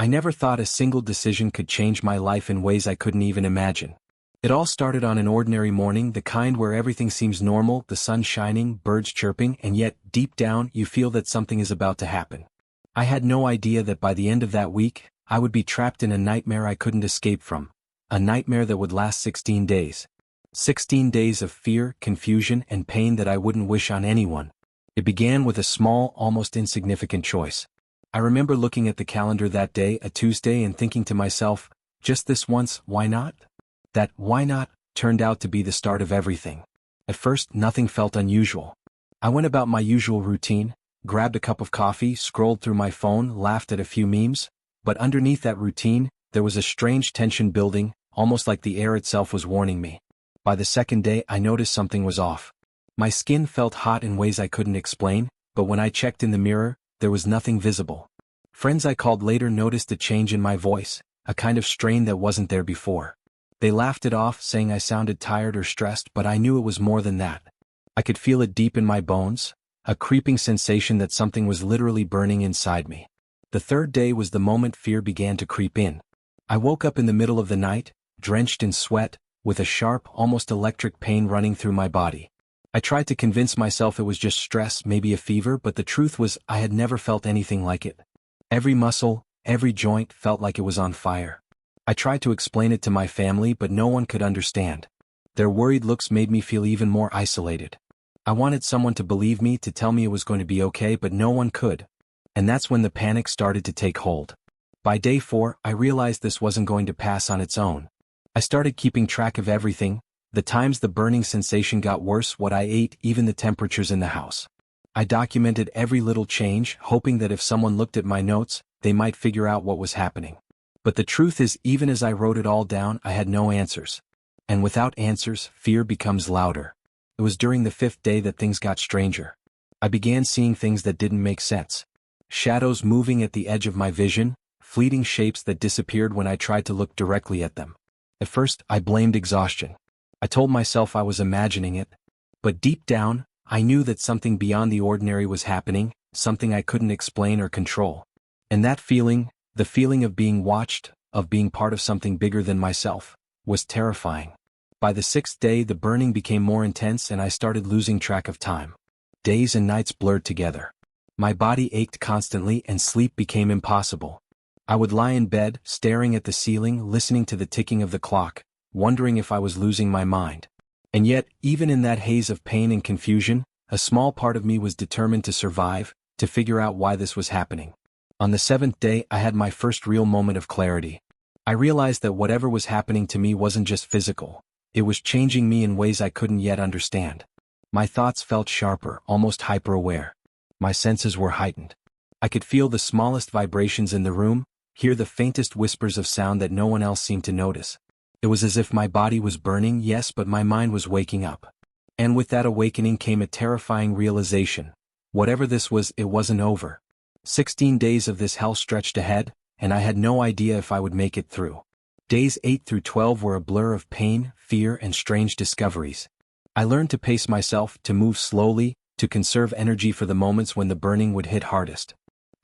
I never thought a single decision could change my life in ways I couldn't even imagine. It all started on an ordinary morning, the kind where everything seems normal, the sun shining, birds chirping, and yet, deep down, you feel that something is about to happen. I had no idea that by the end of that week, I would be trapped in a nightmare I couldn't escape from. A nightmare that would last 16 days. 16 days of fear, confusion, and pain that I wouldn't wish on anyone. It began with a small, almost insignificant choice. I remember looking at the calendar that day, a Tuesday, and thinking to myself, just this once, why not? That why not turned out to be the start of everything. At first, nothing felt unusual. I went about my usual routine, grabbed a cup of coffee, scrolled through my phone, laughed at a few memes, but underneath that routine, there was a strange tension building, almost like the air itself was warning me. By the second day, I noticed something was off. My skin felt hot in ways I couldn't explain, but when I checked in the mirror, there was nothing visible. Friends I called later noticed a change in my voice, a kind of strain that wasn't there before. They laughed it off, saying I sounded tired or stressed, but I knew it was more than that. I could feel it deep in my bones, a creeping sensation that something was literally burning inside me. The third day was the moment fear began to creep in. I woke up in the middle of the night, drenched in sweat, with a sharp, almost electric pain running through my body. I tried to convince myself it was just stress, maybe a fever, but the truth was I had never felt anything like it. Every muscle, every joint felt like it was on fire. I tried to explain it to my family, but no one could understand. Their worried looks made me feel even more isolated. I wanted someone to believe me, to tell me it was going to be okay, but no one could. And that's when the panic started to take hold. By day 4, I realized this wasn't going to pass on its own. I started keeping track of everything, the times the burning sensation got worse, what I ate, even the temperatures in the house. I documented every little change, hoping that if someone looked at my notes, they might figure out what was happening. But the truth is, even as I wrote it all down, I had no answers. And without answers, fear becomes louder. It was during the 5th day that things got stranger. I began seeing things that didn't make sense. Shadows moving at the edge of my vision, fleeting shapes that disappeared when I tried to look directly at them. At first, I blamed exhaustion. I told myself I was imagining it. But deep down, I knew that something beyond the ordinary was happening, something I couldn't explain or control. And that feeling, the feeling of being watched, of being part of something bigger than myself, was terrifying. By the 6th day, the burning became more intense and I started losing track of time. Days and nights blurred together. My body ached constantly and sleep became impossible. I would lie in bed, staring at the ceiling, listening to the ticking of the clock, wondering if I was losing my mind. And yet, even in that haze of pain and confusion, a small part of me was determined to survive, to figure out why this was happening. On the 7th day, I had my first real moment of clarity. I realized that whatever was happening to me wasn't just physical. It was changing me in ways I couldn't yet understand. My thoughts felt sharper, almost hyper-aware. My senses were heightened. I could feel the smallest vibrations in the room, hear the faintest whispers of sound that no one else seemed to notice. It was as if my body was burning, yes, but my mind was waking up. And with that awakening came a terrifying realization. Whatever this was, it wasn't over. 16 days of this hell stretched ahead, and I had no idea if I would make it through. Days 8 through 12 were a blur of pain, fear, and strange discoveries. I learned to pace myself, to move slowly, to conserve energy for the moments when the burning would hit hardest.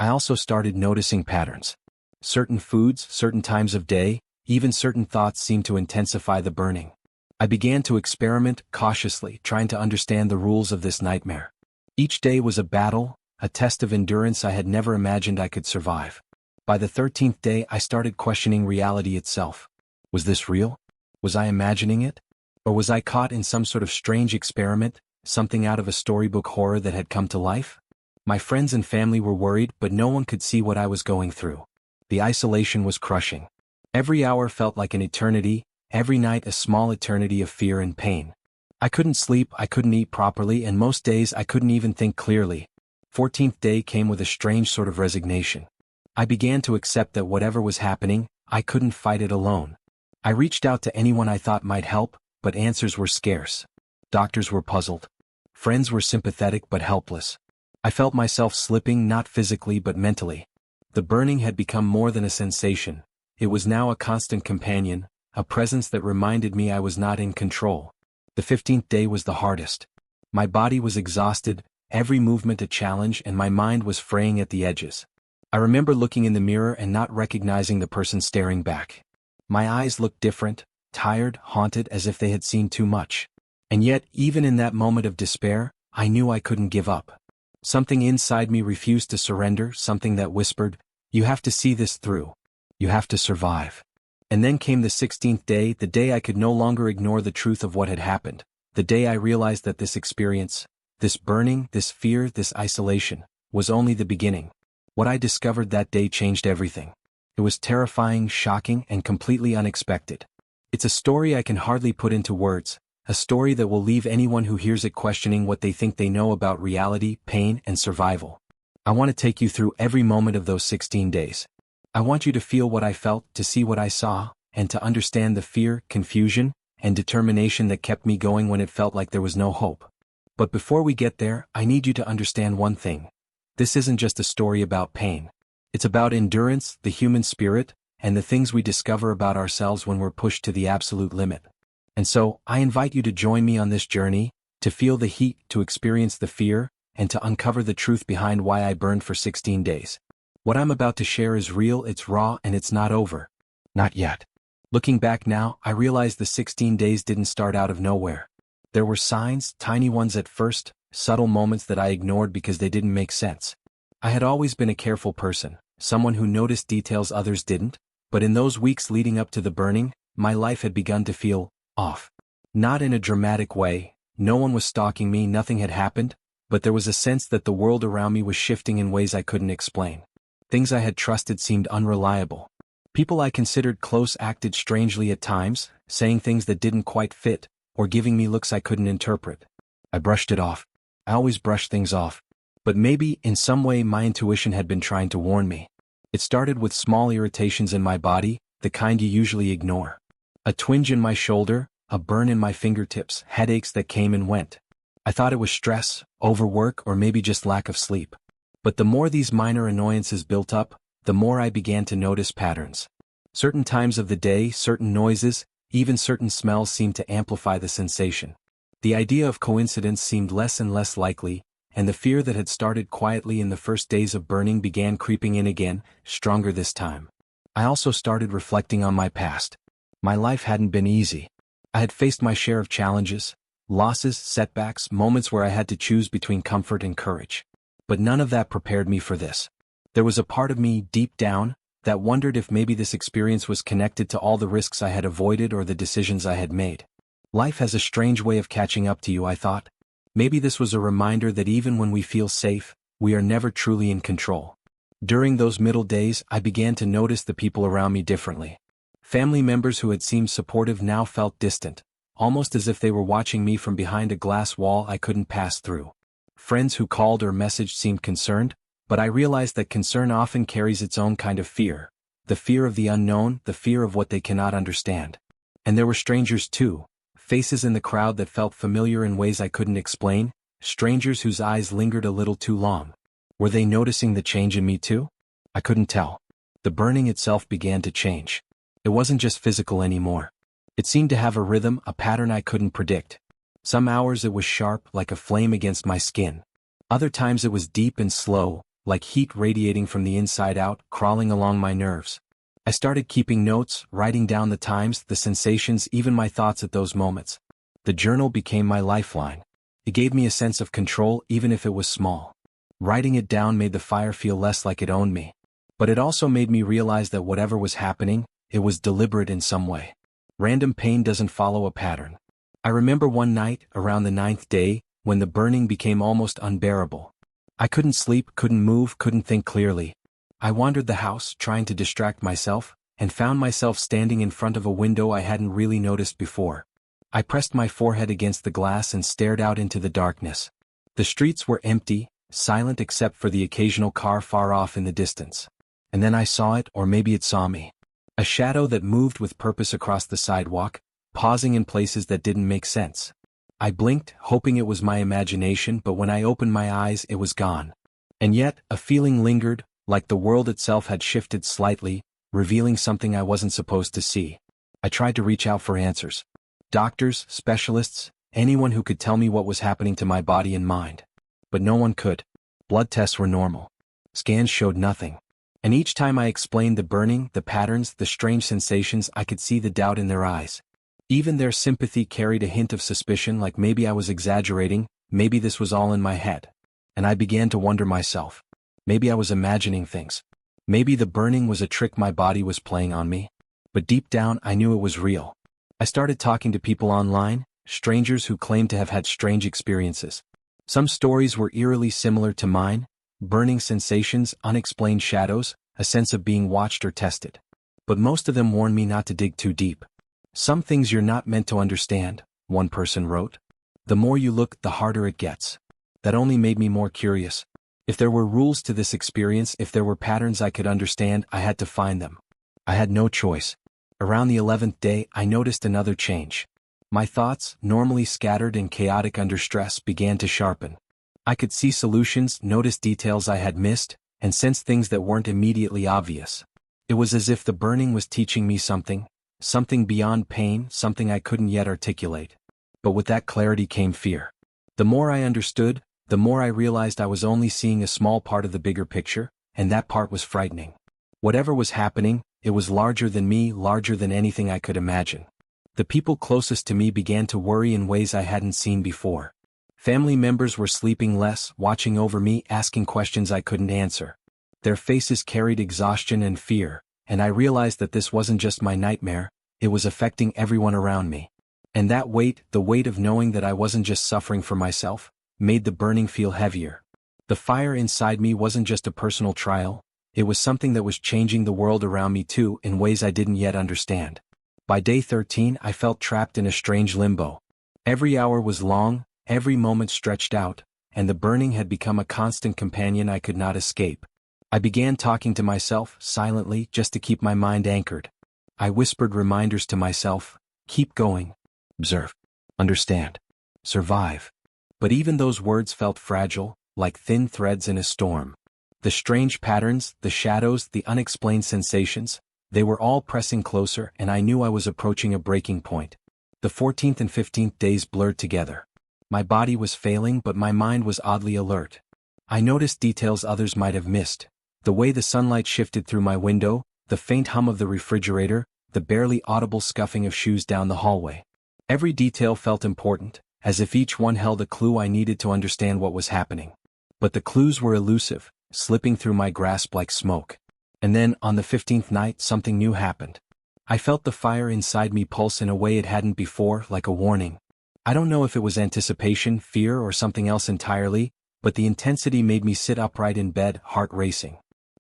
I also started noticing patterns. Certain foods, certain times of day, even certain thoughts seemed to intensify the burning. I began to experiment cautiously, trying to understand the rules of this nightmare. Each day was a battle, a test of endurance I had never imagined I could survive. By the 13th day, I started questioning reality itself. Was this real? Was I imagining it? Or was I caught in some sort of strange experiment, something out of a storybook horror that had come to life? My friends and family were worried, but no one could see what I was going through. The isolation was crushing. Every hour felt like an eternity, every night a small eternity of fear and pain. I couldn't sleep, I couldn't eat properly, and most days I couldn't even think clearly. 14th day came with a strange sort of resignation. I began to accept that whatever was happening, I couldn't fight it alone. I reached out to anyone I thought might help, but answers were scarce. Doctors were puzzled. Friends were sympathetic but helpless. I felt myself slipping, not physically but mentally. The burning had become more than a sensation. It was now a constant companion, a presence that reminded me I was not in control. The 15th day was the hardest. My body was exhausted, every movement a challenge, and my mind was fraying at the edges. I remember looking in the mirror and not recognizing the person staring back. My eyes looked different, tired, haunted, as if they had seen too much. And yet, even in that moment of despair, I knew I couldn't give up. Something inside me refused to surrender, something that whispered, "You have to see this through. You have to survive." And then came the 16th day, the day I could no longer ignore the truth of what had happened, the day I realized that this experience, this burning, this fear, this isolation, was only the beginning. What I discovered that day changed everything. It was terrifying, shocking, and completely unexpected. It's a story I can hardly put into words, a story that will leave anyone who hears it questioning what they think they know about reality, pain, and survival. I want to take you through every moment of those 16 days. I want you to feel what I felt, to see what I saw, and to understand the fear, confusion, and determination that kept me going when it felt like there was no hope. But before we get there, I need you to understand one thing. This isn't just a story about pain. It's about endurance, the human spirit, and the things we discover about ourselves when we're pushed to the absolute limit. And so, I invite you to join me on this journey, to feel the heat, to experience the fear, and to uncover the truth behind why I burned for 16 days. What I'm about to share is real, it's raw, and it's not over. Not yet. Looking back now, I realize the 16 days didn't start out of nowhere. There were signs, tiny ones at first, subtle moments that I ignored because they didn't make sense. I had always been a careful person, someone who noticed details others didn't, but in those weeks leading up to the burning, my life had begun to feel off. Not in a dramatic way, no one was stalking me, nothing had happened, but there was a sense that the world around me was shifting in ways I couldn't explain. Things I had trusted seemed unreliable. People I considered close acted strangely at times, saying things that didn't quite fit, or giving me looks I couldn't interpret. I brushed it off. I always brush things off. But maybe, in some way, my intuition had been trying to warn me. It started with small irritations in my body, the kind you usually ignore. A twinge in my shoulder, a burn in my fingertips, headaches that came and went. I thought it was stress, overwork, or maybe just lack of sleep. But the more these minor annoyances built up, the more I began to notice patterns. Certain times of the day, certain noises, even certain smells seemed to amplify the sensation. The idea of coincidence seemed less and less likely, and the fear that had started quietly in the first days of burning began creeping in again, stronger this time. I also started reflecting on my past. My life hadn't been easy. I had faced my share of challenges, losses, setbacks, moments where I had to choose between comfort and courage. But none of that prepared me for this. There was a part of me, deep down, that wondered if maybe this experience was connected to all the risks I had avoided or the decisions I had made. Life has a strange way of catching up to you, I thought. Maybe this was a reminder that even when we feel safe, we are never truly in control. During those middle days, I began to notice the people around me differently. Family members who had seemed supportive now felt distant, almost as if they were watching me from behind a glass wall I couldn't pass through. Friends who called or messaged seemed concerned, but I realized that concern often carries its own kind of fear. The fear of the unknown, the fear of what they cannot understand. And there were strangers too. Faces in the crowd that felt familiar in ways I couldn't explain, strangers whose eyes lingered a little too long. Were they noticing the change in me too? I couldn't tell. The burning itself began to change. It wasn't just physical anymore. It seemed to have a rhythm, a pattern I couldn't predict. Some hours it was sharp, like a flame against my skin. Other times it was deep and slow, like heat radiating from the inside out, crawling along my nerves. I started keeping notes, writing down the times, the sensations, even my thoughts at those moments. The journal became my lifeline. It gave me a sense of control, even if it was small. Writing it down made the fire feel less like it owned me. But it also made me realize that whatever was happening, it was deliberate in some way. Random pain doesn't follow a pattern. I remember one night, around the 9th day, when the burning became almost unbearable. I couldn't sleep, couldn't move, couldn't think clearly. I wandered the house, trying to distract myself, and found myself standing in front of a window I hadn't really noticed before. I pressed my forehead against the glass and stared out into the darkness. The streets were empty, silent except for the occasional car far off in the distance. And then I saw it, or maybe it saw me. A shadow that moved with purpose across the sidewalk, pausing in places that didn't make sense. I blinked, hoping it was my imagination, but when I opened my eyes, it was gone. And yet, a feeling lingered, like the world itself had shifted slightly, revealing something I wasn't supposed to see. I tried to reach out for answers. Doctors, specialists, anyone who could tell me what was happening to my body and mind. But no one could. Blood tests were normal. Scans showed nothing. And each time I explained the burning, the patterns, the strange sensations, I could see the doubt in their eyes. Even their sympathy carried a hint of suspicion, like maybe I was exaggerating, maybe this was all in my head. And I began to wonder myself. Maybe I was imagining things. Maybe the burning was a trick my body was playing on me. But deep down I knew it was real. I started talking to people online, strangers who claimed to have had strange experiences. Some stories were eerily similar to mine, burning sensations, unexplained shadows, a sense of being watched or tested. But most of them warned me not to dig too deep. Some things you're not meant to understand, one person wrote. The more you look, the harder it gets. That only made me more curious. If there were rules to this experience, if there were patterns I could understand, I had to find them. I had no choice. Around the 11th day, I noticed another change. My thoughts, normally scattered and chaotic under stress, began to sharpen. I could see solutions, notice details I had missed, and sense things that weren't immediately obvious. It was as if the burning was teaching me something beyond pain, something I couldn't yet articulate. But with that clarity came fear. The more I understood, the more I realized I was only seeing a small part of the bigger picture, and that part was frightening. Whatever was happening, it was larger than me, larger than anything I could imagine. The people closest to me began to worry in ways I hadn't seen before. Family members were sleeping less, watching over me, asking questions I couldn't answer. Their faces carried exhaustion and fear, and I realized that this wasn't just my nightmare, it was affecting everyone around me. And that weight, the weight of knowing that I wasn't just suffering for myself, made the burning feel heavier. The fire inside me wasn't just a personal trial, it was something that was changing the world around me too, in ways I didn't yet understand. By day 13, I felt trapped in a strange limbo. Every hour was long, every moment stretched out, and the burning had become a constant companion I could not escape. I began talking to myself, silently, just to keep my mind anchored. I whispered reminders to myself: keep going, observe, understand, survive. But even those words felt fragile, like thin threads in a storm. The strange patterns, the shadows, the unexplained sensations, they were all pressing closer, and I knew I was approaching a breaking point. The 14th and 15th days blurred together. My body was failing, but my mind was oddly alert. I noticed details others might have missed. The way the sunlight shifted through my window, the faint hum of the refrigerator, the barely audible scuffing of shoes down the hallway. Every detail felt important, as if each one held a clue I needed to understand what was happening. But the clues were elusive, slipping through my grasp like smoke. And then, on the 15th night, something new happened. I felt the fire inside me pulse in a way it hadn't before, like a warning. I don't know if it was anticipation, fear, or something else entirely, but the intensity made me sit upright in bed, heart racing.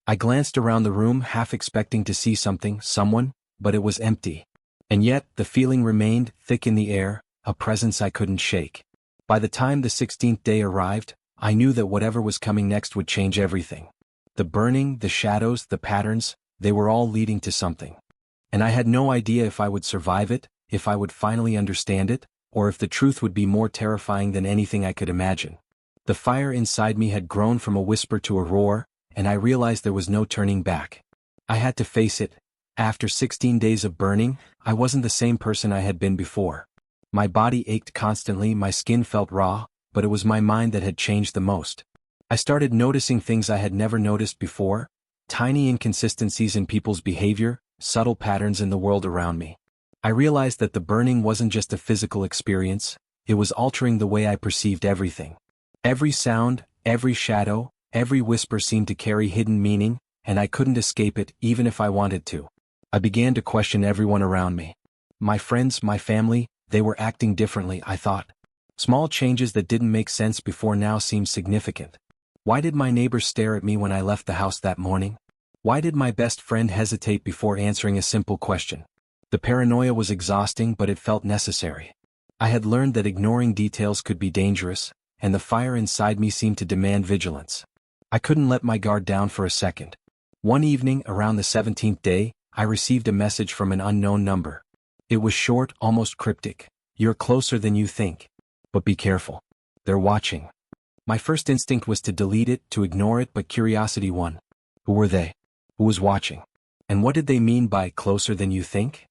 I glanced around the room, half expecting to see something, someone, but it was empty. And yet, the feeling remained, thick in the air, a presence I couldn't shake. By the time the 16th day arrived, I knew that whatever was coming next would change everything. The burning, the shadows, the patterns, they were all leading to something. And I had no idea if I would survive it, if I would finally understand it, or if the truth would be more terrifying than anything I could imagine. The fire inside me had grown from a whisper to a roar, and I realized there was no turning back. I had to face it. After 16 days of burning, I wasn't the same person I had been before. My body ached constantly, my skin felt raw, but it was my mind that had changed the most. I started noticing things I had never noticed before, tiny inconsistencies in people's behavior, subtle patterns in the world around me. I realized that the burning wasn't just a physical experience, it was altering the way I perceived everything. Every sound, every shadow, every whisper seemed to carry hidden meaning, and I couldn't escape it, even if I wanted to. I began to question everyone around me. My friends, my family, they were acting differently, I thought. Small changes that didn't make sense before now seemed significant. Why did my neighbors stare at me when I left the house that morning? Why did my best friend hesitate before answering a simple question? The paranoia was exhausting, but it felt necessary. I had learned that ignoring details could be dangerous, and the fire inside me seemed to demand vigilance. I couldn't let my guard down for a second. One evening, around the 17th day, I received a message from an unknown number. It was short, almost cryptic. You're closer than you think. But be careful. They're watching. My first instinct was to delete it, to ignore it, but curiosity won. Who were they? Who was watching? And what did they mean by closer than you think?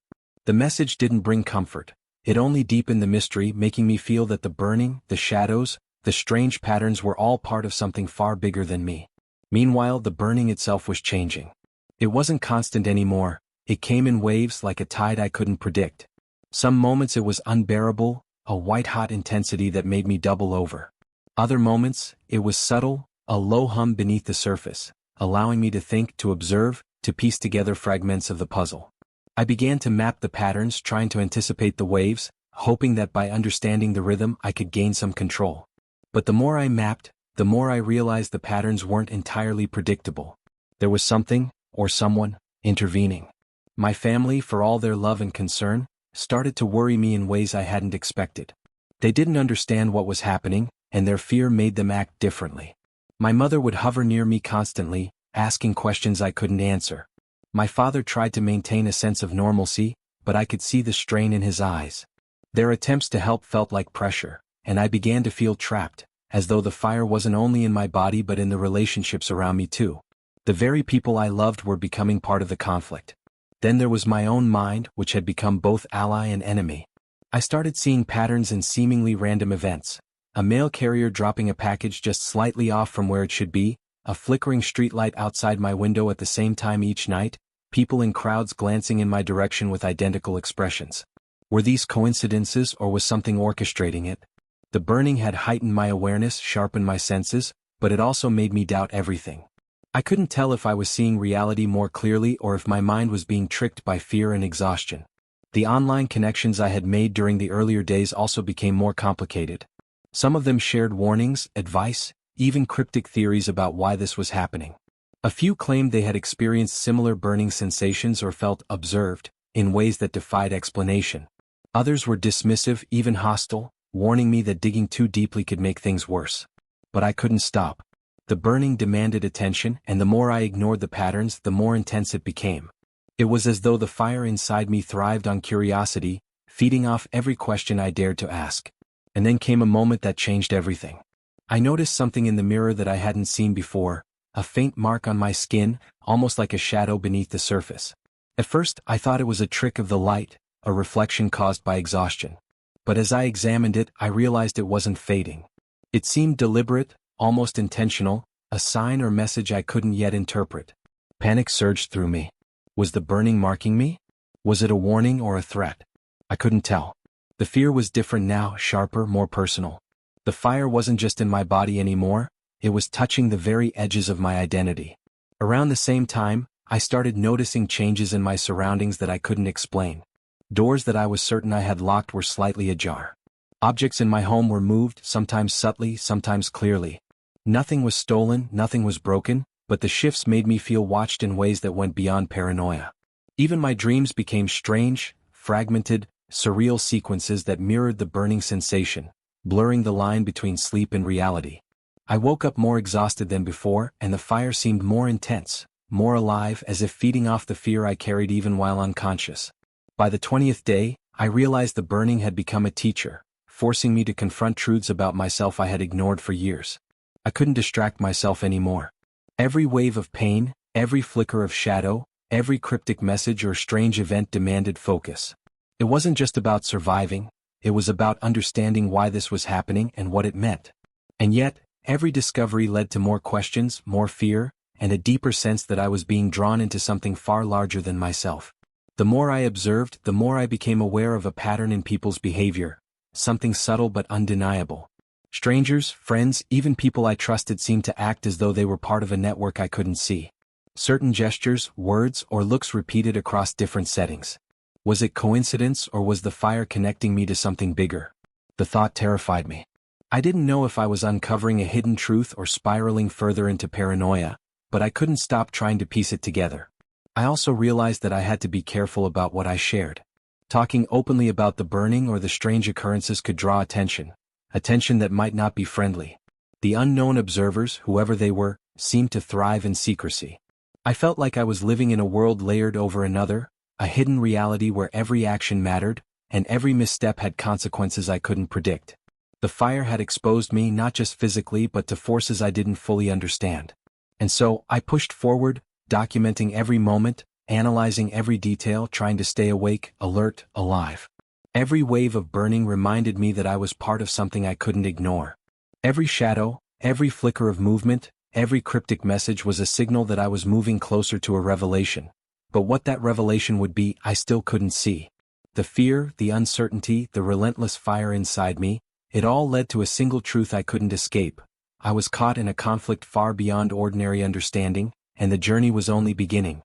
The message didn't bring comfort. It only deepened the mystery, making me feel that the burning, the shadows, the strange patterns were all part of something far bigger than me. Meanwhile, the burning itself was changing. It wasn't constant anymore, it came in waves like a tide I couldn't predict. Some moments it was unbearable, a white-hot intensity that made me double over. Other moments, it was subtle, a low hum beneath the surface, allowing me to think, to observe, to piece together fragments of the puzzle. I began to map the patterns, trying to anticipate the waves, hoping that by understanding the rhythm I could gain some control. But the more I mapped, the more I realized the patterns weren't entirely predictable. There was something, or someone, intervening. My family, for all their love and concern, started to worry me in ways I hadn't expected. They didn't understand what was happening, and their fear made them act differently. My mother would hover near me constantly, asking questions I couldn't answer. My father tried to maintain a sense of normalcy, but I could see the strain in his eyes. Their attempts to help felt like pressure, and I began to feel trapped, as though the fire wasn't only in my body but in the relationships around me too. The very people I loved were becoming part of the conflict. Then there was my own mind, which had become both ally and enemy. I started seeing patterns in seemingly random events. A mail carrier dropping a package just slightly off from where it should be, a flickering streetlight outside my window at the same time each night, people in crowds glancing in my direction with identical expressions. Were these coincidences, or was something orchestrating it? The burning had heightened my awareness, sharpened my senses, but it also made me doubt everything. I couldn't tell if I was seeing reality more clearly or if my mind was being tricked by fear and exhaustion. The online connections I had made during the earlier days also became more complicated. Some of them shared warnings, advice, even cryptic theories about why this was happening. A few claimed they had experienced similar burning sensations or felt observed, in ways that defied explanation. Others were dismissive, even hostile, warning me that digging too deeply could make things worse. But I couldn't stop. The burning demanded attention, and the more I ignored the patterns, the more intense it became. It was as though the fire inside me thrived on curiosity, feeding off every question I dared to ask. And then came a moment that changed everything. I noticed something in the mirror that I hadn't seen before, a faint mark on my skin, almost like a shadow beneath the surface. At first, I thought it was a trick of the light, a reflection caused by exhaustion. But as I examined it, I realized it wasn't fading. It seemed deliberate, almost intentional, a sign or message I couldn't yet interpret. Panic surged through me. Was the burning marking me? Was it a warning or a threat? I couldn't tell. The fear was different now, sharper, more personal. The fire wasn't just in my body anymore, it was touching the very edges of my identity. Around the same time, I started noticing changes in my surroundings that I couldn't explain. Doors that I was certain I had locked were slightly ajar. Objects in my home were moved, sometimes subtly, sometimes clearly. Nothing was stolen, nothing was broken, but the shifts made me feel watched in ways that went beyond paranoia. Even my dreams became strange, fragmented, surreal sequences that mirrored the burning sensation, blurring the line between sleep and reality. I woke up more exhausted than before, and the fire seemed more intense, more alive, as if feeding off the fear I carried even while unconscious. By the 20th day, I realized the burning had become a teacher, forcing me to confront truths about myself I had ignored for years. I couldn't distract myself anymore. Every wave of pain, every flicker of shadow, every cryptic message or strange event demanded focus. It wasn't just about surviving, it was about understanding why this was happening and what it meant. And yet, every discovery led to more questions, more fear, and a deeper sense that I was being drawn into something far larger than myself. The more I observed, the more I became aware of a pattern in people's behavior, something subtle but undeniable. Strangers, friends, even people I trusted seemed to act as though they were part of a network I couldn't see. Certain gestures, words, or looks repeated across different settings. Was it coincidence, or was the fire connecting me to something bigger? The thought terrified me. I didn't know if I was uncovering a hidden truth or spiraling further into paranoia, but I couldn't stop trying to piece it together. I also realized that I had to be careful about what I shared. Talking openly about the burning or the strange occurrences could draw attention that might not be friendly. The unknown observers, whoever they were, seemed to thrive in secrecy. I felt like I was living in a world layered over another, a hidden reality where every action mattered, and every misstep had consequences I couldn't predict. The fire had exposed me not just physically but to forces I didn't fully understand. And so, I pushed forward, documenting every moment, analyzing every detail, trying to stay awake, alert, alive. Every wave of burning reminded me that I was part of something I couldn't ignore. Every shadow, every flicker of movement, every cryptic message was a signal that I was moving closer to a revelation. But what that revelation would be, I still couldn't see. The fear, the uncertainty, the relentless fire inside me, it all led to a single truth I couldn't escape. I was caught in a conflict far beyond ordinary understanding, and the journey was only beginning.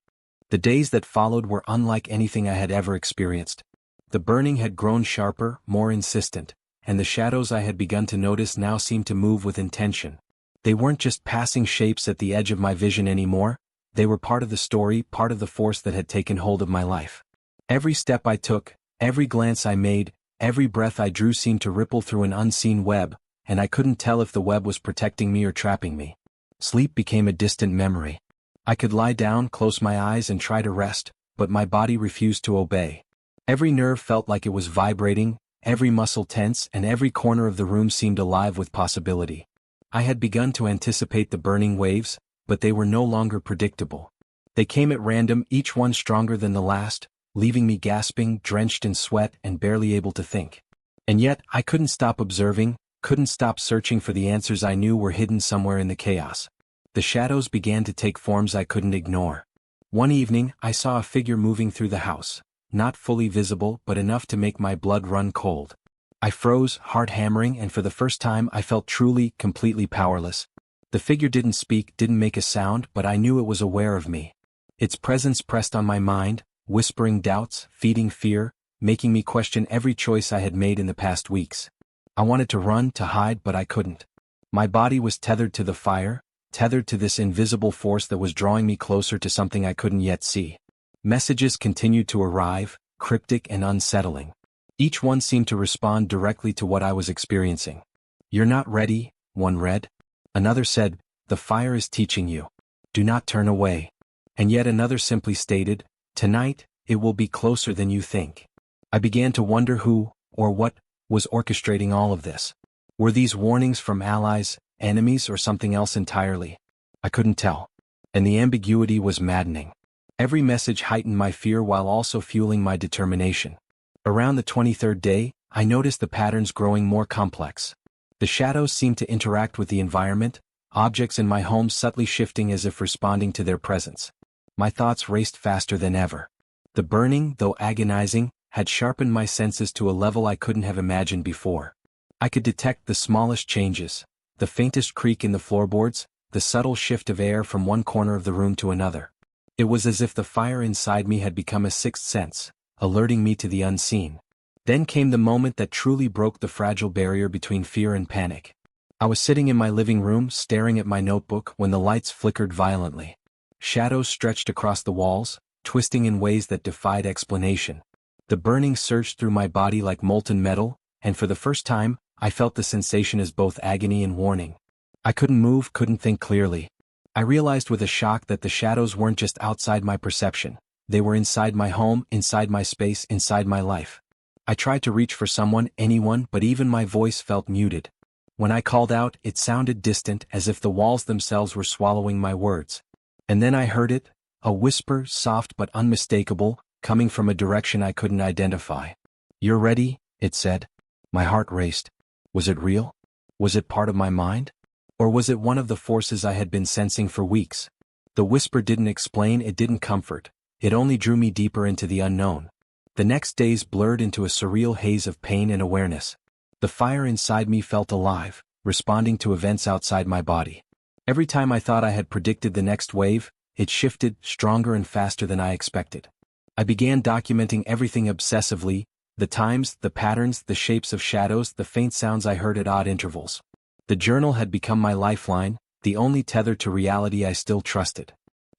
The days that followed were unlike anything I had ever experienced. The burning had grown sharper, more insistent, and the shadows I had begun to notice now seemed to move with intention. They weren't just passing shapes at the edge of my vision anymore, they were part of the story, part of the force that had taken hold of my life. Every step I took, every glance I made, every breath I drew seemed to ripple through an unseen web, and I couldn't tell if the web was protecting me or trapping me. Sleep became a distant memory. I could lie down, close my eyes and try to rest, but my body refused to obey. Every nerve felt like it was vibrating, every muscle tense, and every corner of the room seemed alive with possibility. I had begun to anticipate the burning waves, but they were no longer predictable. They came at random, each one stronger than the last, leaving me gasping, drenched in sweat, and barely able to think. And yet, I couldn't stop observing, couldn't stop searching for the answers I knew were hidden somewhere in the chaos. The shadows began to take forms I couldn't ignore. One evening, I saw a figure moving through the house, not fully visible but enough to make my blood run cold. I froze, heart hammering, and for the first time I felt truly, completely powerless. The figure didn't speak, didn't make a sound, but I knew it was aware of me. Its presence pressed on my mind, whispering doubts, feeding fear, making me question every choice I had made in the past weeks. I wanted to run, to hide, but I couldn't. My body was tethered to the fire, tethered to this invisible force that was drawing me closer to something I couldn't yet see. Messages continued to arrive, cryptic and unsettling. Each one seemed to respond directly to what I was experiencing. "You're not ready," one read. Another said, "The fire is teaching you. Do not turn away." And yet another simply stated, "Tonight, it will be closer than you think." I began to wonder who, or what, was orchestrating all of this. Were these warnings from allies, enemies, or something else entirely? I couldn't tell. And the ambiguity was maddening. Every message heightened my fear while also fueling my determination. Around the 23rd day, I noticed the patterns growing more complex. The shadows seemed to interact with the environment, objects in my home subtly shifting as if responding to their presence. My thoughts raced faster than ever. The burning, though agonizing, had sharpened my senses to a level I couldn't have imagined before. I could detect the smallest changes, the faintest creak in the floorboards, the subtle shift of air from one corner of the room to another. It was as if the fire inside me had become a sixth sense, alerting me to the unseen. Then came the moment that truly broke the fragile barrier between fear and panic. I was sitting in my living room, staring at my notebook, when the lights flickered violently. Shadows stretched across the walls, twisting in ways that defied explanation. The burning surged through my body like molten metal, and for the first time, I felt the sensation as both agony and warning. I couldn't move, couldn't think clearly. I realized with a shock that the shadows weren't just outside my perception. They were inside my home, inside my space, inside my life. I tried to reach for someone, anyone, but even my voice felt muted. When I called out, it sounded distant, as if the walls themselves were swallowing my words. And then I heard it, a whisper, soft but unmistakable, coming from a direction I couldn't identify. "You're ready," it said. My heart raced. Was it real? Was it part of my mind? Or was it one of the forces I had been sensing for weeks? The whisper didn't explain, it didn't comfort. It only drew me deeper into the unknown. The next days blurred into a surreal haze of pain and awareness. The fire inside me felt alive, responding to events outside my body. Every time I thought I had predicted the next wave, it shifted, stronger and faster than I expected. I began documenting everything obsessively, the times, the patterns, the shapes of shadows, the faint sounds I heard at odd intervals. The journal had become my lifeline, the only tether to reality I still trusted.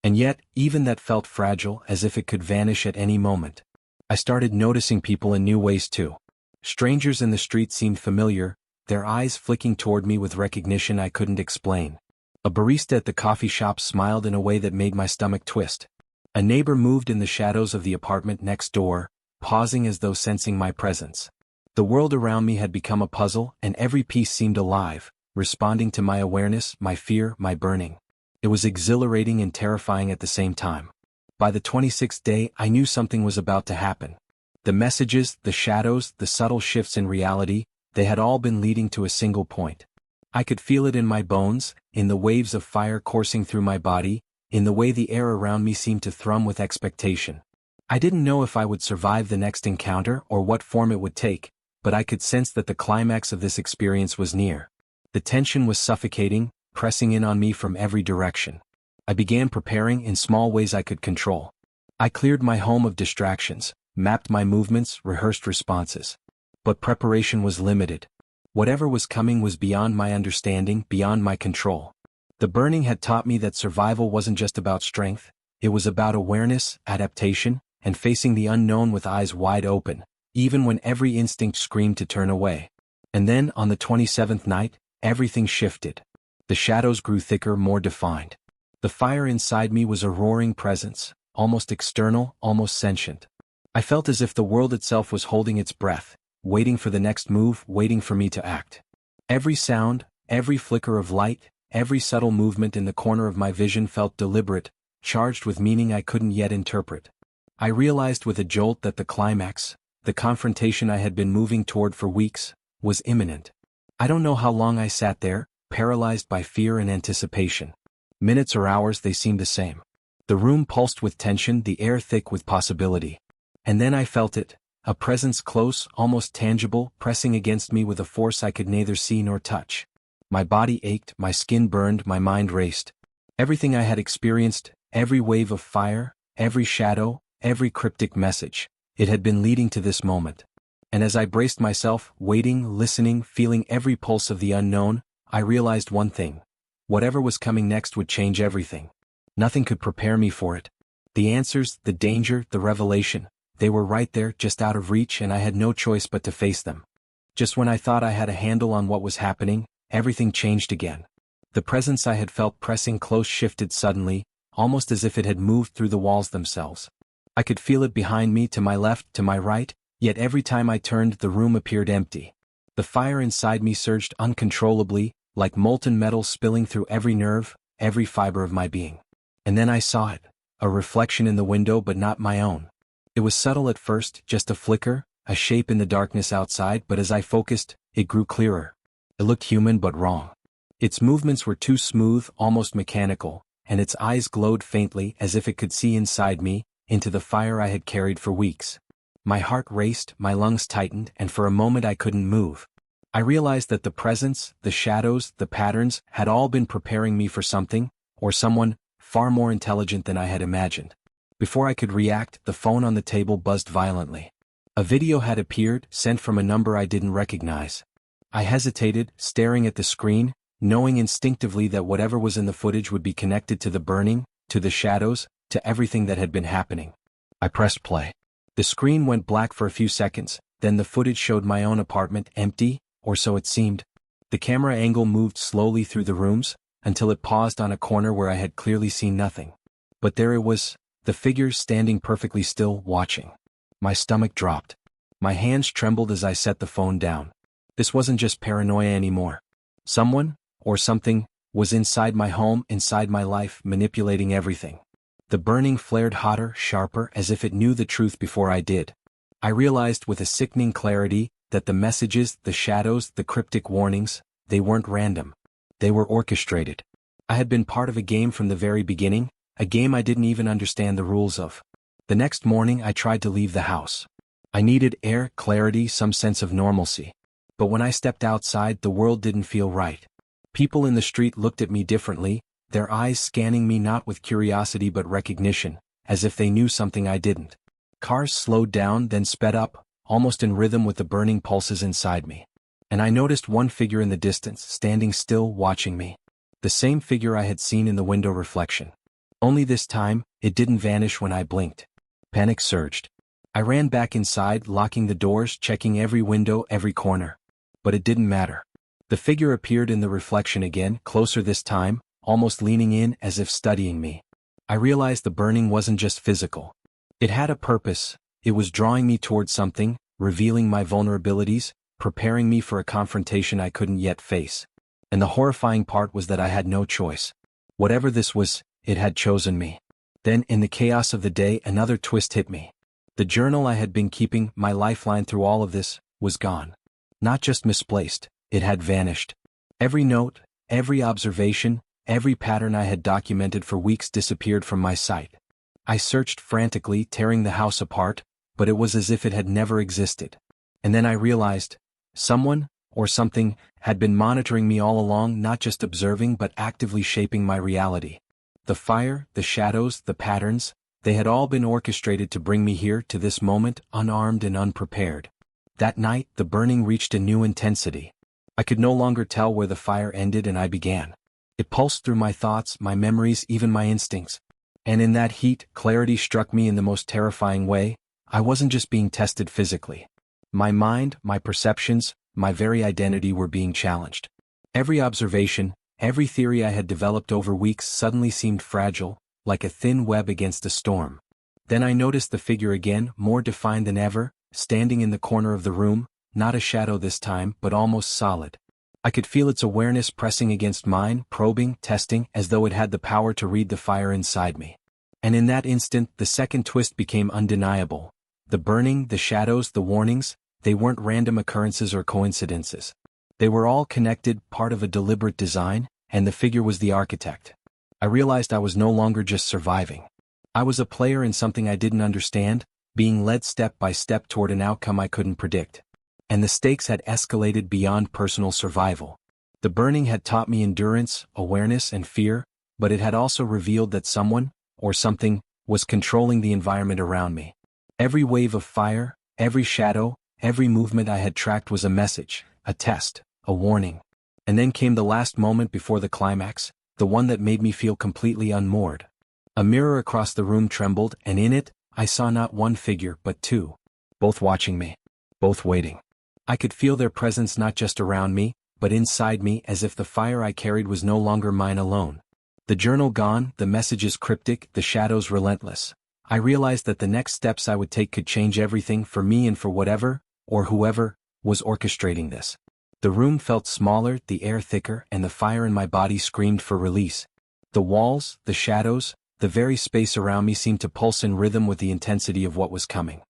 And yet, even that felt fragile, as if it could vanish at any moment. I started noticing people in new ways too. Strangers in the street seemed familiar, their eyes flicking toward me with recognition I couldn't explain. A barista at the coffee shop smiled in a way that made my stomach twist. A neighbor moved in the shadows of the apartment next door, pausing as though sensing my presence. The world around me had become a puzzle, and every piece seemed alive, responding to my awareness, my fear, my burning. It was exhilarating and terrifying at the same time. By the 26th day, I knew something was about to happen. The messages, the shadows, the subtle shifts in reality, they had all been leading to a single point. I could feel it in my bones, in the waves of fire coursing through my body, in the way the air around me seemed to thrum with expectation. I didn't know if I would survive the next encounter or what form it would take, but I could sense that the climax of this experience was near. The tension was suffocating, pressing in on me from every direction. I began preparing in small ways I could control. I cleared my home of distractions, mapped my movements, rehearsed responses. But preparation was limited. Whatever was coming was beyond my understanding, beyond my control. The burning had taught me that survival wasn't just about strength, it was about awareness, adaptation, and facing the unknown with eyes wide open, even when every instinct screamed to turn away. And then, on the 27th night, everything shifted. The shadows grew thicker, more defined. The fire inside me was a roaring presence, almost external, almost sentient. I felt as if the world itself was holding its breath, waiting for the next move, waiting for me to act. Every sound, every flicker of light, every subtle movement in the corner of my vision felt deliberate, charged with meaning I couldn't yet interpret. I realized with a jolt that the climax, the confrontation I had been moving toward for weeks, was imminent. I don't know how long I sat there, paralyzed by fear and anticipation. Minutes or hours, they seemed the same. The room pulsed with tension, the air thick with possibility. And then I felt it, a presence close, almost tangible, pressing against me with a force I could neither see nor touch. My body ached, my skin burned, my mind raced. Everything I had experienced, every wave of fire, every shadow, every cryptic message, it had been leading to this moment. And as I braced myself, waiting, listening, feeling every pulse of the unknown, I realized one thing. Whatever was coming next would change everything. Nothing could prepare me for it. The answers, the danger, the revelation, they were right there, just out of reach, and I had no choice but to face them. Just when I thought I had a handle on what was happening, everything changed again. The presence I had felt pressing close shifted suddenly, almost as if it had moved through the walls themselves. I could feel it behind me, to my left, to my right, yet every time I turned the room appeared empty. The fire inside me surged uncontrollably, like molten metal spilling through every nerve, every fiber of my being. And then I saw it, a reflection in the window but not my own. It was subtle at first, just a flicker, a shape in the darkness outside, but as I focused, it grew clearer. It looked human but wrong. Its movements were too smooth, almost mechanical, and its eyes glowed faintly as if it could see inside me, into the fire I had carried for weeks. My heart raced, my lungs tightened, and for a moment I couldn't move. I realized that the presence, the shadows, the patterns had all been preparing me for something, or someone, far more intelligent than I had imagined. Before I could react, the phone on the table buzzed violently. A video had appeared, sent from a number I didn't recognize. I hesitated, staring at the screen, knowing instinctively that whatever was in the footage would be connected to the burning, to the shadows, to everything that had been happening. I pressed play. The screen went black for a few seconds, then the footage showed my own apartment empty, or so it seemed. The camera angle moved slowly through the rooms, until it paused on a corner where I had clearly seen nothing. But there it was, the figure standing perfectly still, watching. My stomach dropped. My hands trembled as I set the phone down. This wasn't just paranoia anymore. Someone, or something, was inside my home, inside my life, manipulating everything. The burning flared hotter, sharper, as if it knew the truth before I did. I realized with a sickening clarity that the messages, the shadows, the cryptic warnings, they weren't random. They were orchestrated. I had been part of a game from the very beginning, a game I didn't even understand the rules of. The next morning I tried to leave the house. I needed air, clarity, some sense of normalcy. But when I stepped outside, the world didn't feel right. People in the street looked at me differently, their eyes scanning me not with curiosity but recognition, as if they knew something I didn't. Cars slowed down, then sped up, almost in rhythm with the burning pulses inside me. And I noticed one figure in the distance, standing still, watching me. The same figure I had seen in the window reflection. Only this time, it didn't vanish when I blinked. Panic surged. I ran back inside, locking the doors, checking every window, every corner. But it didn't matter. The figure appeared in the reflection again, closer this time, almost leaning in as if studying me. I realized the burning wasn't just physical. It had a purpose. It was drawing me towards something, revealing my vulnerabilities, preparing me for a confrontation I couldn't yet face. And the horrifying part was that I had no choice. Whatever this was, it had chosen me. Then, in the chaos of the day, another twist hit me. The journal I had been keeping, my lifeline through all of this, was gone. Not just misplaced, it had vanished. Every note, every observation, every pattern I had documented for weeks disappeared from my sight. I searched frantically, tearing the house apart, but it was as if it had never existed. And then I realized, someone, or something, had been monitoring me all along, not just observing but actively shaping my reality. The fire, the shadows, the patterns, they had all been orchestrated to bring me here to this moment, unarmed and unprepared. That night, the burning reached a new intensity. I could no longer tell where the fire ended and I began. It pulsed through my thoughts, my memories, even my instincts. And in that heat, clarity struck me in the most terrifying way. I wasn't just being tested physically. My mind, my perceptions, my very identity were being challenged. Every observation, every theory I had developed over weeks suddenly seemed fragile, like a thin web against a storm. Then I noticed the figure again, more defined than ever, standing in the corner of the room, not a shadow this time, but almost solid. I could feel its awareness pressing against mine, probing, testing, as though it had the power to read the fire inside me. And in that instant, the second twist became undeniable. The burning, the shadows, the warnings, they weren't random occurrences or coincidences. They were all connected, part of a deliberate design, and the figure was the architect. I realized I was no longer just surviving. I was a player in something I didn't understand, being led step by step toward an outcome I couldn't predict. And the stakes had escalated beyond personal survival. The burning had taught me endurance, awareness, and fear, but it had also revealed that someone, or something, was controlling the environment around me. Every wave of fire, every shadow, every movement I had tracked was a message, a test, a warning. And then came the last moment before the climax, the one that made me feel completely unmoored. A mirror across the room trembled, and in it, I saw not one figure but two. Both watching me. Both waiting. I could feel their presence not just around me, but inside me, as if the fire I carried was no longer mine alone. The journal gone, the messages cryptic, the shadows relentless. I realized that the next steps I would take could change everything for me and for whatever, or whoever, was orchestrating this. The room felt smaller, the air thicker, and the fire in my body screamed for release. The walls, the shadows, the very space around me seemed to pulse in rhythm with the intensity of what was coming.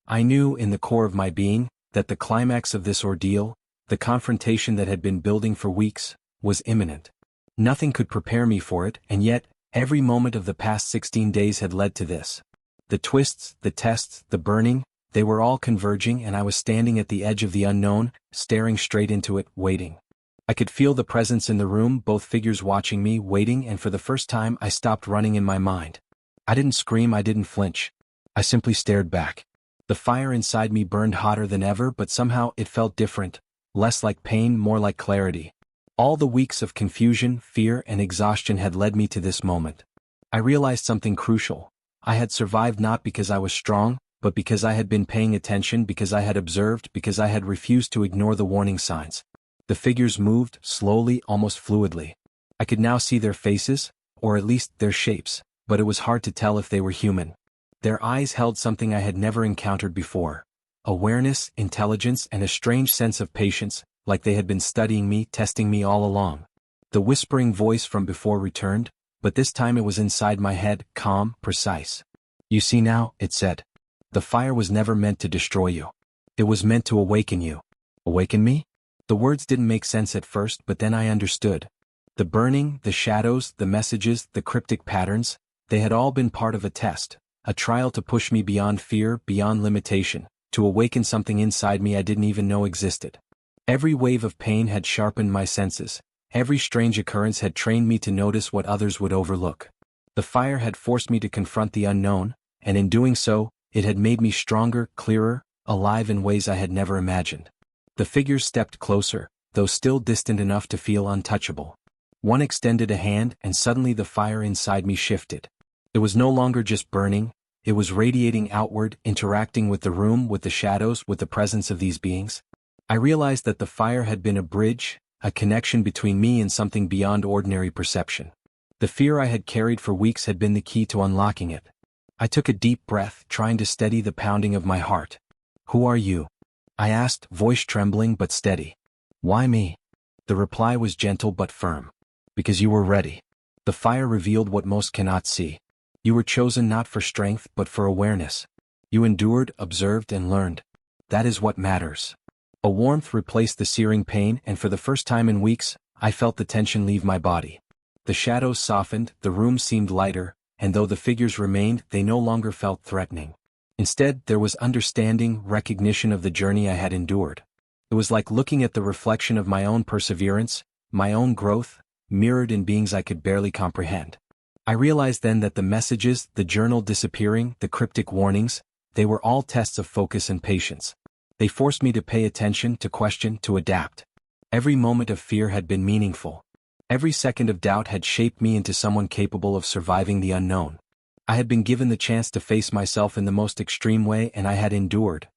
I knew, in the core of my being, that the climax of this ordeal, the confrontation that had been building for weeks, was imminent. Nothing could prepare me for it, and yet, every moment of the past 16 days had led to this. The twists, the tests, the burning, they were all converging, and I was standing at the edge of the unknown, staring straight into it, waiting. I could feel the presence in the room, both figures watching me, waiting, and for the first time I stopped running in my mind. I didn't scream, I didn't flinch. I simply stared back. The fire inside me burned hotter than ever, but somehow it felt different, less like pain, more like clarity. All the weeks of confusion, fear, and exhaustion had led me to this moment. I realized something crucial. I had survived not because I was strong, but because I had been paying attention, because I had observed, because I had refused to ignore the warning signs. The figures moved, slowly, almost fluidly. I could now see their faces, or at least their shapes, but it was hard to tell if they were human. Their eyes held something I had never encountered before. Awareness, intelligence, and a strange sense of patience, like they had been studying me, testing me all along. The whispering voice from before returned, but this time it was inside my head, calm, precise. "You see now," it said. "The fire was never meant to destroy you. It was meant to awaken you." Awaken me? The words didn't make sense at first, but then I understood. The burning, the shadows, the messages, the cryptic patterns, they had all been part of a test, a trial to push me beyond fear, beyond limitation, to awaken something inside me I didn't even know existed. Every wave of pain had sharpened my senses. Every strange occurrence had trained me to notice what others would overlook. The fire had forced me to confront the unknown, and in doing so, it had made me stronger, clearer, alive in ways I had never imagined. The figures stepped closer, though still distant enough to feel untouchable. One extended a hand, and suddenly the fire inside me shifted. It was no longer just burning, it was radiating outward, interacting with the room, with the shadows, with the presence of these beings. I realized that the fire had been a bridge, a connection between me and something beyond ordinary perception. The fear I had carried for weeks had been the key to unlocking it. I took a deep breath, trying to steady the pounding of my heart. "Who are you?" I asked, voice trembling but steady. "Why me?" The reply was gentle but firm. "Because you were ready." The fire revealed what most cannot see. You were chosen not for strength but for awareness. You endured, observed, and learned. That is what matters. A warmth replaced the searing pain, and for the first time in weeks, I felt the tension leave my body. The shadows softened, the room seemed lighter, and though the figures remained, they no longer felt threatening. Instead, there was understanding, recognition of the journey I had endured. It was like looking at the reflection of my own perseverance, my own growth, mirrored in beings I could barely comprehend. I realized then that the messages, the journal disappearing, the cryptic warnings, they were all tests of focus and patience. They forced me to pay attention, to question, to adapt. Every moment of fear had been meaningful. Every second of doubt had shaped me into someone capable of surviving the unknown. I had been given the chance to face myself in the most extreme way, and I had endured.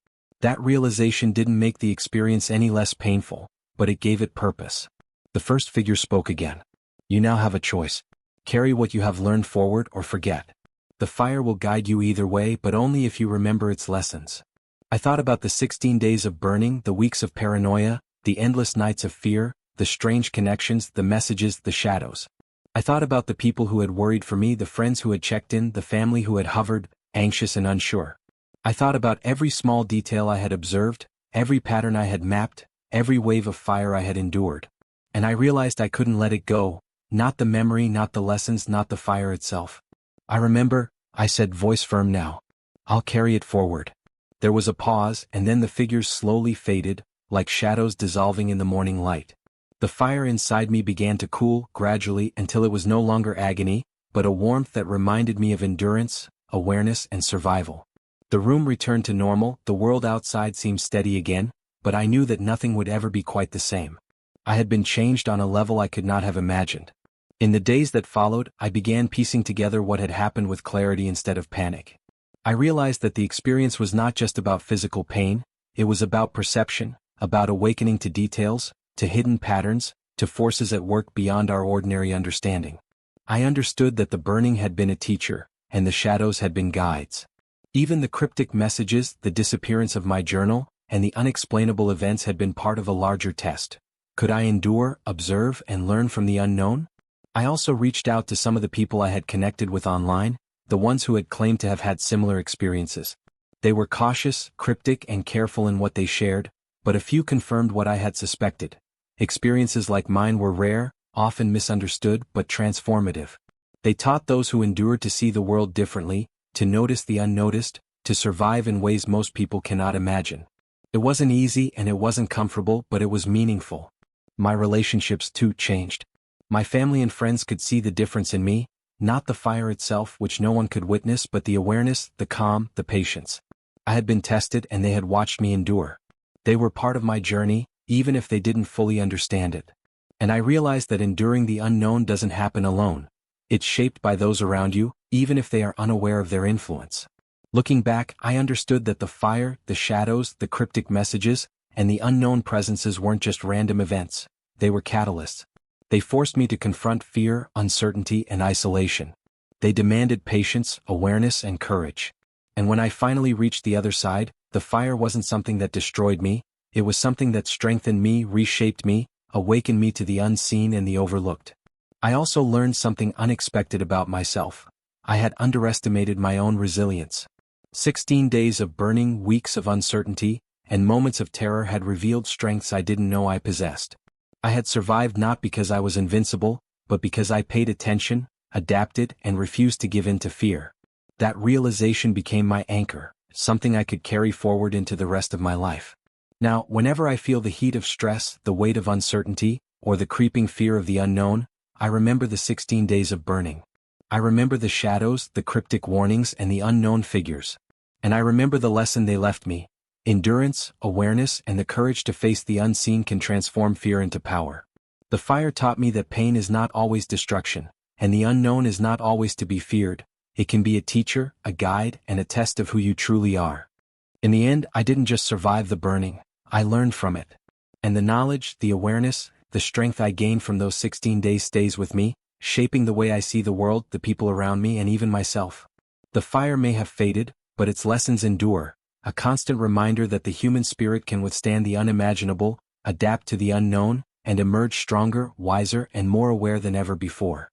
That realization didn't make the experience any less painful, but it gave it purpose. The first figure spoke again. You now have a choice. Carry what you have learned forward or forget. The fire will guide you either way, but only if you remember its lessons. I thought about the 16 days of burning, the weeks of paranoia, the endless nights of fear, the strange connections, the messages, the shadows. I thought about the people who had worried for me, the friends who had checked in, the family who had hovered, anxious and unsure. I thought about every small detail I had observed, every pattern I had mapped, every wave of fire I had endured. And I realized I couldn't let it go, not the memory, not the lessons, not the fire itself. I remember, I said, voice firm now. I'll carry it forward. There was a pause, and then the figures slowly faded, like shadows dissolving in the morning light. The fire inside me began to cool, gradually, until it was no longer agony, but a warmth that reminded me of endurance, awareness, and survival. The room returned to normal, the world outside seemed steady again, but I knew that nothing would ever be quite the same. I had been changed on a level I could not have imagined. In the days that followed, I began piecing together what had happened with clarity instead of panic. I realized that the experience was not just about physical pain, it was about perception, about awakening to details, to hidden patterns, to forces at work beyond our ordinary understanding. I understood that the burning had been a teacher, and the shadows had been guides. Even the cryptic messages, the disappearance of my journal, and the unexplainable events had been part of a larger test. Could I endure, observe, and learn from the unknown? I also reached out to some of the people I had connected with online, the ones who had claimed to have had similar experiences. They were cautious, cryptic, and careful in what they shared, but a few confirmed what I had suspected. Experiences like mine were rare, often misunderstood, but transformative. They taught those who endured to see the world differently, to notice the unnoticed, to survive in ways most people cannot imagine. It wasn't easy and it wasn't comfortable, but it was meaningful. My relationships too changed. My family and friends could see the difference in me, not the fire itself which no one could witness, but the awareness, the calm, the patience. I had been tested and they had watched me endure. They were part of my journey, even if they didn't fully understand it. And I realized that enduring the unknown doesn't happen alone. It's shaped by those around you, even if they are unaware of their influence. Looking back, I understood that the fire, the shadows, the cryptic messages, and the unknown presences weren't just random events, they were catalysts. They forced me to confront fear, uncertainty, and isolation. They demanded patience, awareness, and courage. And when I finally reached the other side, the fire wasn't something that destroyed me, it was something that strengthened me, reshaped me, awakened me to the unseen and the overlooked. I also learned something unexpected about myself. I had underestimated my own resilience. 16 days of burning, weeks of uncertainty, and moments of terror had revealed strengths I didn't know I possessed. I had survived not because I was invincible, but because I paid attention, adapted, and refused to give in to fear. That realization became my anchor, something I could carry forward into the rest of my life. Now, whenever I feel the heat of stress, the weight of uncertainty, or the creeping fear of the unknown, I remember the 16 days of burning. I remember the shadows, the cryptic warnings, and the unknown figures. And I remember the lesson they left me. Endurance, awareness, and the courage to face the unseen can transform fear into power. The fire taught me that pain is not always destruction, and the unknown is not always to be feared. It can be a teacher, a guide, and a test of who you truly are. In the end, I didn't just survive the burning, I learned from it. And the knowledge, the awareness, the strength I gained from those 16 days stays with me, shaping the way I see the world, the people around me, and even myself. The fire may have faded, but its lessons endure, a constant reminder that the human spirit can withstand the unimaginable, adapt to the unknown, and emerge stronger, wiser, and more aware than ever before.